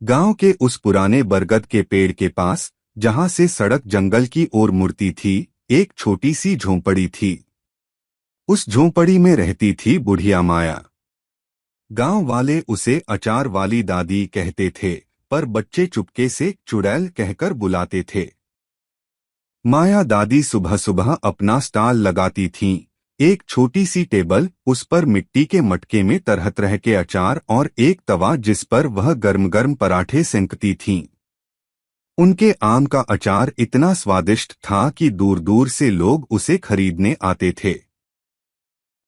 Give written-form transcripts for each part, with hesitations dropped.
गांव के उस पुराने बरगद के पेड़ के पास, जहां से सड़क जंगल की ओर मुड़ती थी, एक छोटी सी झोंपड़ी थी। उस झोंपड़ी में रहती थी बुढ़िया माया। गांव वाले उसे अचार वाली दादी कहते थे, पर बच्चे चुपके से चुड़ैल कहकर बुलाते थे। माया दादी सुबह सुबह अपना स्टाल लगाती थीं। एक छोटी सी टेबल, उस पर मिट्टी के मटके में तरह तरह के अचार और एक तवा जिस पर वह गर्म गर्म पराठे सेंकती थीं। उनके आम का अचार इतना स्वादिष्ट था कि दूर दूर से लोग उसे खरीदने आते थे।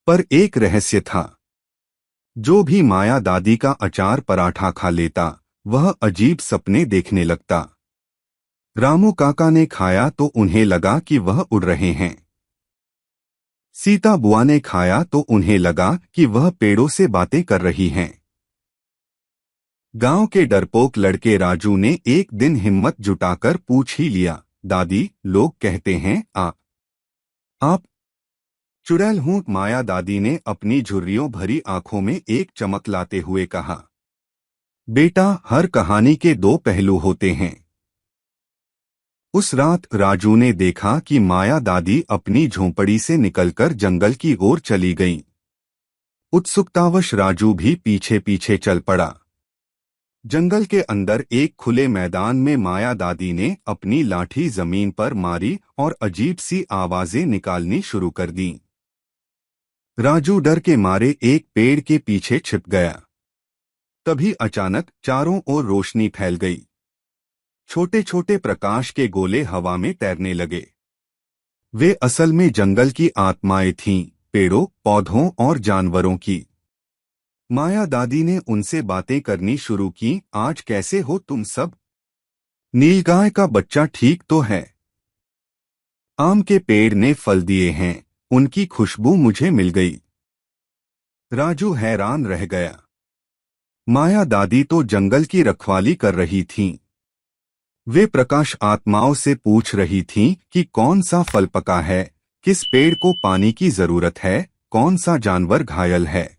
पर एक रहस्य था। जो भी माया दादी का अचार पराठा खा लेता, वह अजीब सपने देखने लगता। रामू काका ने खाया तो उन्हें लगा कि वह उड़ रहे हैं। सीता बुआ ने खाया तो उन्हें लगा कि वह पेड़ों से बातें कर रही हैं। गांव के डरपोक लड़के राजू ने एक दिन हिम्मत जुटाकर पूछ ही लिया, दादी, लोग कहते हैं आप चुड़ैल हूं? माया दादी ने अपनी झुर्रियों भरी आंखों में एक चमक लाते हुए कहा, बेटा, हर कहानी के दो पहलू होते हैं। उस रात राजू ने देखा कि माया दादी अपनी झोंपड़ी से निकलकर जंगल की ओर चली गईं। उत्सुकतावश राजू भी पीछे पीछे चल पड़ा। जंगल के अंदर एक खुले मैदान में माया दादी ने अपनी लाठी जमीन पर मारी और अजीब सी आवाजें निकालनी शुरू कर दीं। राजू डर के मारे एक पेड़ के पीछे छिप गया। तभी अचानक चारों ओर रोशनी फैल गई। छोटे छोटे प्रकाश के गोले हवा में तैरने लगे। वे असल में जंगल की आत्माएं थीं, पेड़ों, पौधों और जानवरों की। माया दादी ने उनसे बातें करनी शुरू की। आज कैसे हो तुम सब? नीलगाय का बच्चा ठीक तो है? आम के पेड़ ने फल दिए हैं, उनकी खुशबू मुझे मिल गई। राजू हैरान रह गया। माया दादी तो जंगल की रखवाली कर रही थीं। वे प्रकाश आत्माओं से पूछ रही थीं कि कौन सा फल पका है, किस पेड़ को पानी की जरूरत है, कौन सा जानवर घायल है।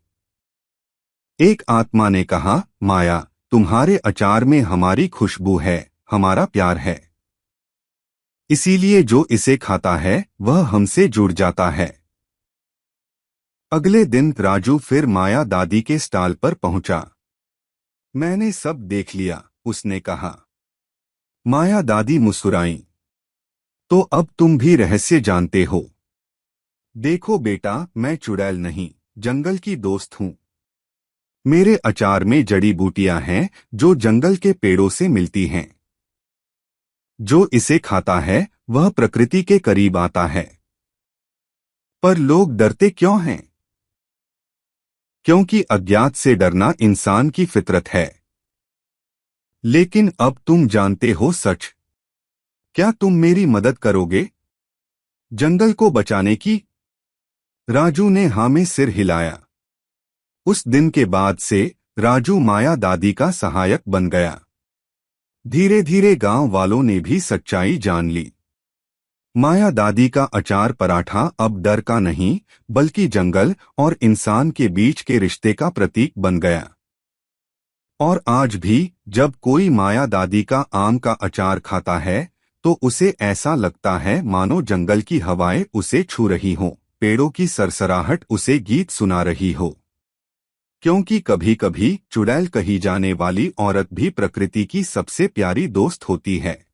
एक आत्मा ने कहा, माया, तुम्हारे अचार में हमारी खुशबू है, हमारा प्यार है। इसीलिए जो इसे खाता है वह हमसे जुड़ जाता है। अगले दिन राजू फिर माया दादी के स्टॉल पर पहुंचा। मैंने सब देख लिया, उसने कहा। माया दादी मुस्कुराईं। तो अब तुम भी रहस्य जानते हो? देखो बेटा, मैं चुड़ैल नहीं, जंगल की दोस्त हूं। मेरे अचार में जड़ी बूटियां हैं जो जंगल के पेड़ों से मिलती हैं। जो इसे खाता है वह प्रकृति के करीब आता है। पर लोग डरते क्यों हैं? क्योंकि अज्ञात से डरना इंसान की फितरत है। लेकिन अब तुम जानते हो सच। क्या तुम मेरी मदद करोगे जंगल को बचाने की? राजू ने हाँ में सिर हिलाया। उस दिन के बाद से राजू माया दादी का सहायक बन गया। धीरे धीरे गांव वालों ने भी सच्चाई जान ली। माया दादी का अचार पराठा अब डर का नहीं, बल्कि जंगल और इंसान के बीच के रिश्ते का प्रतीक बन गया। और आज भी जब कोई माया दादी का आम का अचार खाता है तो उसे ऐसा लगता है मानो जंगल की हवाएं उसे छू रही हों, पेड़ों की सरसराहट उसे गीत सुना रही हो। क्योंकि कभी कभी चुड़ैल कही जाने वाली औरत भी प्रकृति की सबसे प्यारी दोस्त होती है।